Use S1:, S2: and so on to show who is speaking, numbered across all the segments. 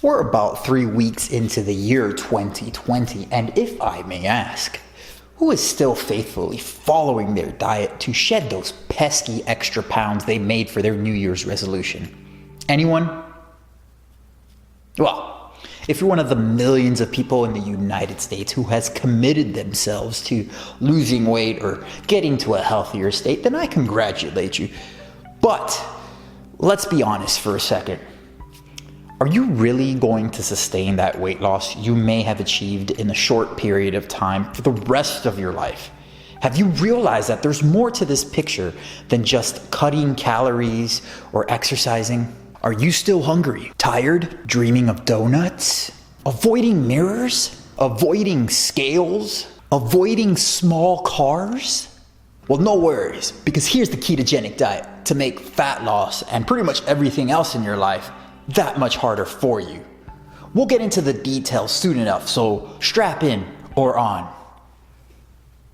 S1: We're about 3 weeks into the year 2020, and if I may ask, who is still faithfully following their diet to shed those pesky extra pounds they made for their New Year's resolution? Anyone? Well, if you're one of the millions of people in the United States who has committed themselves to losing weight or getting to a healthier state, then I congratulate you. But let's be honest for a second. Are you really going to sustain that weight loss you may have achieved in a short period of time for the rest of your life? Have you realized that there's more to this picture than just cutting calories or exercising? Are you still hungry, tired, dreaming of donuts, avoiding mirrors, avoiding scales, avoiding small cars? Well, no worries, because here's the ketogenic diet to make fat loss and pretty much everything else in your life that much harder for you. We'll get into the details soon enough, so strap in or on,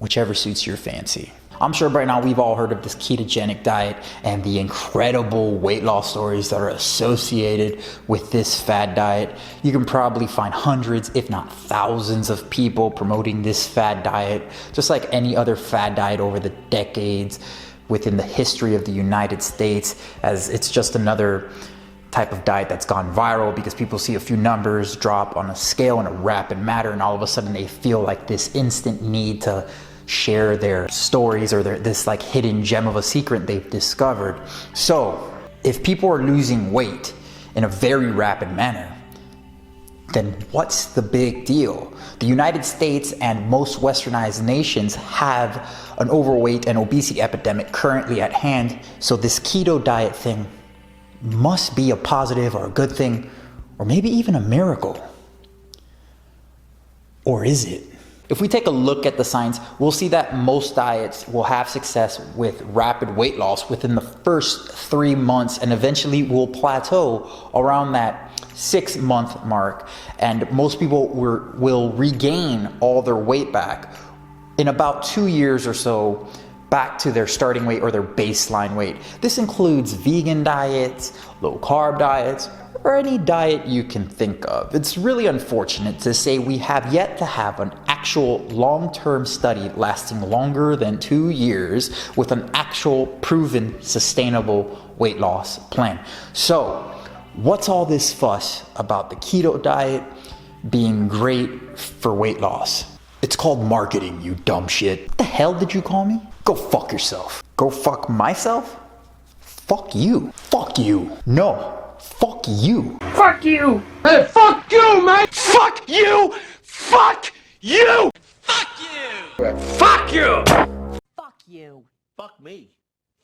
S1: whichever suits your fancy. I'm sure by now we've all heard of this ketogenic diet and the incredible weight loss stories that are associated with this fad diet. You can probably find hundreds, if not thousands of people promoting this fad diet, just like any other fad diet over the decades within the history of the United States, as it's just another type of diet that's gone viral because people see a few numbers drop on a scale in a rapid manner, and all of a sudden they feel like this instant need to share their stories or this like hidden gem of a secret they've discovered. So if people are losing weight in a very rapid manner, then what's the big deal? The United States and most westernized nations have an overweight and obesity epidemic currently at hand, so this keto diet thing must be a positive or a good thing, or maybe even a miracle. Or is it? If we take a look at the science, we'll see that most diets will have success with rapid weight loss within the first 3 months, and eventually will plateau around that 6-month mark. And most people will regain all their weight back in about 2 years or so, back to their starting weight or their baseline weight. This includes vegan diets, low carb diets, or any diet you can think of. It's really unfortunate to say we have yet to have an actual long-term study lasting longer than 2 years with an actual proven sustainable weight loss plan. So what's all this fuss about the keto diet being great for weight loss? It's called marketing, you dumb shit. What the hell did you call me? Go fuck yourself. Go fuck myself? Fuck you. Fuck you. No. Fuck you.
S2: Fuck you. Hey, fuck you, man. Fuck you. Fuck you. Fuck you. Fuck you.
S3: Fuck you.
S4: Fuck me.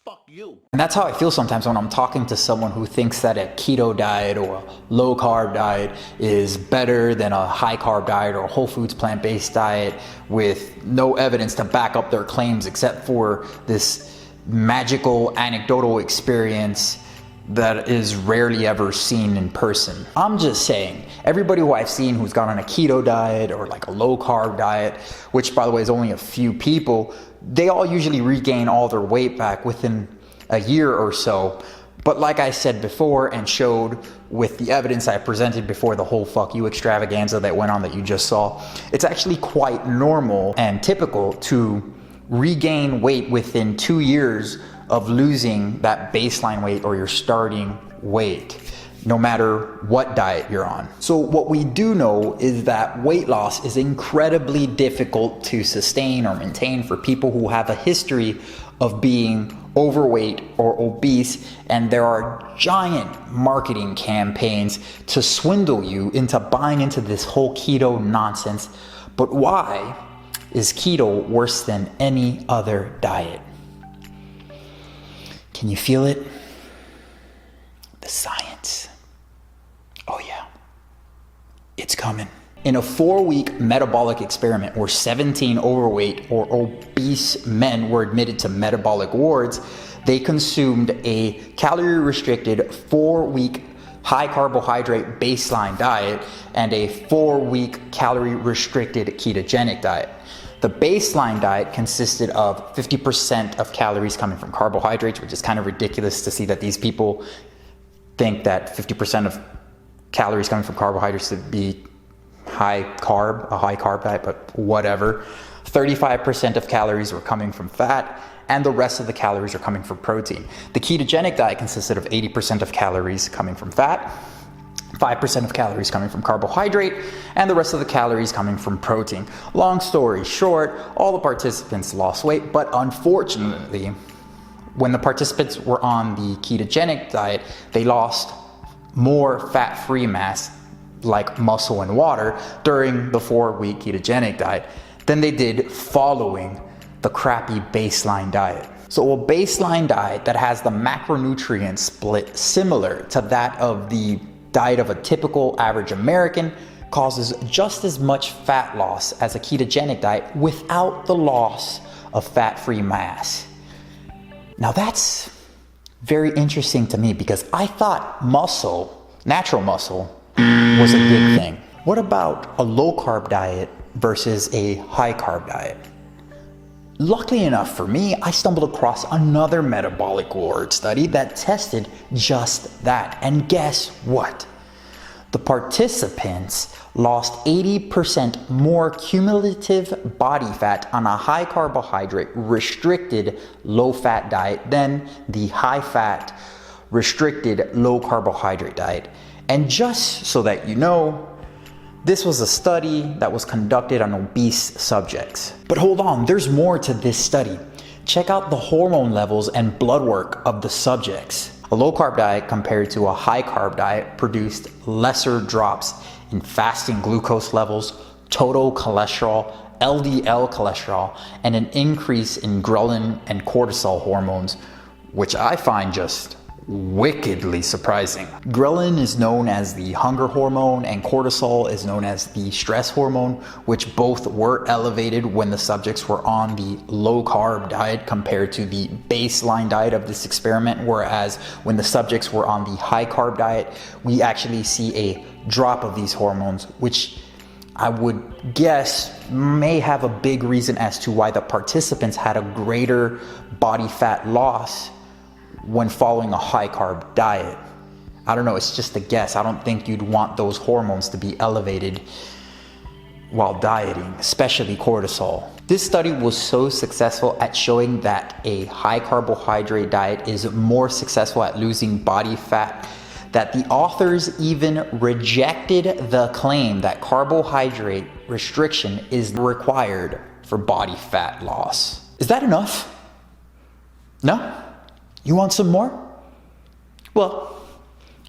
S4: Fuck you.
S1: And that's how I feel sometimes when I'm talking to someone who thinks that a keto diet or a low carb diet is better than a high carb diet or a whole foods plant-based diet with no evidence to back up their claims except for this magical anecdotal experience that is rarely ever seen in person. I'm just saying, everybody who I've seen who's gone on a keto diet or like a low carb diet, which by the way is only a few people, they all usually regain all their weight back within a year or so. But like I said before and showed with the evidence I presented before the whole fuck you extravaganza that went on that you just saw, it's actually quite normal and typical to regain weight within 2 years of losing that baseline weight or your starting weight, no matter what diet you're on. So what we do know is that weight loss is incredibly difficult to sustain or maintain for people who have a history of being overweight or obese, and there are giant marketing campaigns to swindle you into buying into this whole keto nonsense. But why is keto worse than any other diet? Can you feel it? The science. Oh yeah, it's coming. In a 4-week metabolic experiment where 17 overweight or obese men were admitted to metabolic wards, they consumed a calorie-restricted 4-week high carbohydrate baseline diet and a 4-week calorie-restricted ketogenic diet. The baseline diet consisted of 50% of calories coming from carbohydrates, which is kind of ridiculous to see that these people think that 50% of calories coming from carbohydrates to be a high carb diet, but whatever. 35% of calories were coming from fat, and the rest of the calories are coming from protein. The ketogenic diet consisted of 80% of calories coming from fat, 5% of calories coming from carbohydrate, and the rest of the calories coming from protein. Long story short, all the participants lost weight, but unfortunately, when the participants were on the ketogenic diet, they lost more fat-free mass, like muscle and water, during the 4-week ketogenic diet than they did following the crappy baseline diet. So a baseline diet that has the macronutrient split similar to that of the diet of a typical average American causes just as much fat loss as a ketogenic diet without the loss of fat-free mass. Now that's very interesting to me because I thought muscle, natural muscle, was a good thing. What about a low-carb diet versus a high-carb diet? Luckily enough for me, I stumbled across another metabolic ward study that tested just that. And guess what? The participants lost 80% more cumulative body fat on a high carbohydrate restricted low fat diet than the high fat restricted low carbohydrate diet. And just so that you know, this was a study that was conducted on obese subjects. But hold on, there's more to this study. Check out the hormone levels and blood work of the subjects. A low carb diet compared to a high carb diet produced lesser drops in fasting glucose levels, total cholesterol, LDL cholesterol, and an increase in ghrelin and cortisol hormones, which I find just wickedly surprising. Ghrelin is known as the hunger hormone and cortisol is known as the stress hormone, which both were elevated when the subjects were on the low carb diet compared to the baseline diet of this experiment, whereas when the subjects were on the high carb diet, we actually see a drop of these hormones, which I would guess may have a big reason as to why the participants had a greater body fat loss when following a high carb diet. I don't know, it's just a guess. I don't think you'd want those hormones to be elevated while dieting, especially cortisol. This study was so successful at showing that a high carbohydrate diet is more successful at losing body fat that the authors even rejected the claim that carbohydrate restriction is required for body fat loss. Is that enough? No? You want some more? Well,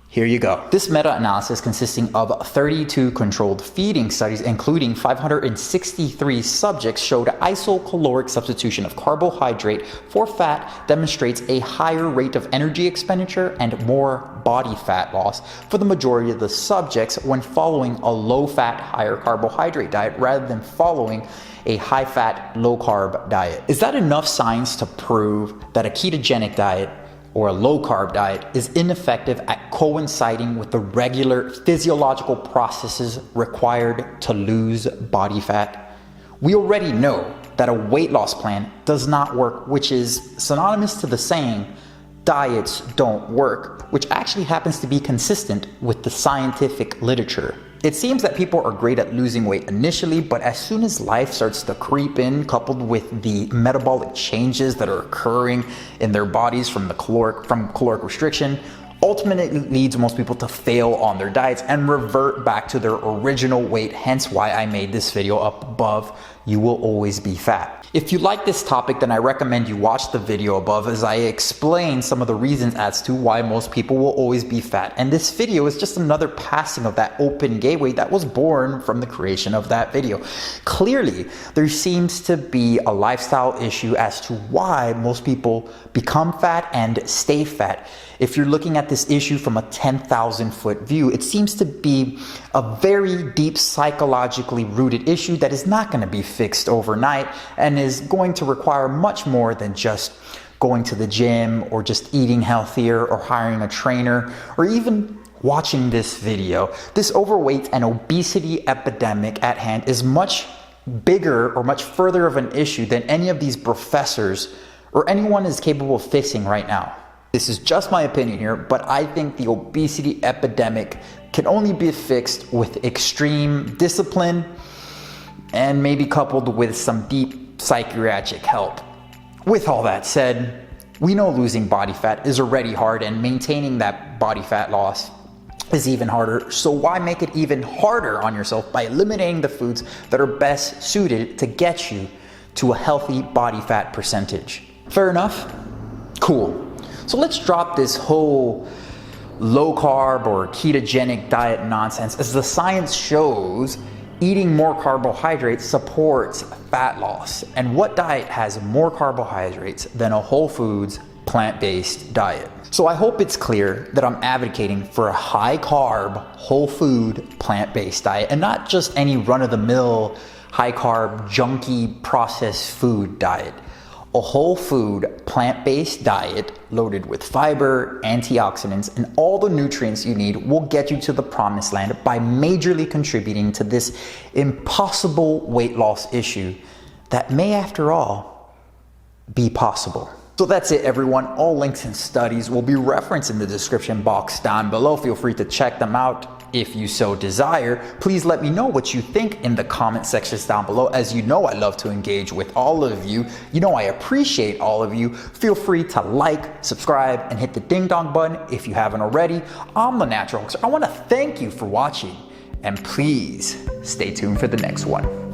S1: here you go. This meta-analysis consisting of 32 controlled feeding studies, including 563 subjects, showed isocaloric substitution of carbohydrate for fat demonstrates a higher rate of energy expenditure and more body fat loss for the majority of the subjects when following a low-fat, higher carbohydrate diet rather than following a high-fat, low-carb diet. Is that enough science to prove that a ketogenic diet or a low-carb diet is ineffective at coinciding with the regular physiological processes required to lose body fat? We already know that a weight loss plan does not work, which is synonymous to the saying, diets don't work, which actually happens to be consistent with the scientific literature. It seems that people are great at losing weight initially, but as soon as life starts to creep in, coupled with the metabolic changes that are occurring in their bodies from caloric restriction, ultimately leads most people to fail on their diets and revert back to their original weight, hence why I made this video up above. You will always be fat. If you like this topic, then I recommend you watch the video above as I explain some of the reasons as to why most people will always be fat. And this video is just another passing of that open gateway that was born from the creation of that video. Clearly, there seems to be a lifestyle issue as to why most people become fat and stay fat. If you're looking at this issue from a 10,000 foot view, it seems to be a very deep psychologically rooted issue that is not going to be fixed overnight and is going to require much more than just going to the gym or just eating healthier or hiring a trainer or even watching this video. This overweight and obesity epidemic at hand is much bigger or much further of an issue than any of these professors or anyone is capable of fixing right now. This is just my opinion here, but I think the obesity epidemic can only be fixed with extreme discipline and maybe coupled with some deep psychiatric help. With all that said, we know losing body fat is already hard, and maintaining that body fat loss is even harder. So why make it even harder on yourself by eliminating the foods that are best suited to get you to a healthy body fat percentage? Fair enough? Cool. So let's drop this whole low carb or ketogenic diet nonsense. As the science shows, eating more carbohydrates supports fat loss. And what diet has more carbohydrates than a whole foods, plant-based diet? So I hope it's clear that I'm advocating for a high carb, whole food, plant-based diet, and not just any run-of-the-mill, high carb, junky, processed food diet. A whole food, plant-based diet loaded with fiber, antioxidants, and all the nutrients you need will get you to the promised land by majorly contributing to this impossible weight loss issue that may, after all, be possible. So that's it, everyone. All links and studies will be referenced in the description box down below. Feel free to check them out if you so desire. Please let me know what you think in the comment sections down below. As you know, I love to engage with all of you. You know I appreciate all of you. Feel free to like, subscribe, and hit the ding dong button if you haven't already. I'm The Natural Hoaxer. I want to thank you for watching, and please stay tuned for the next one.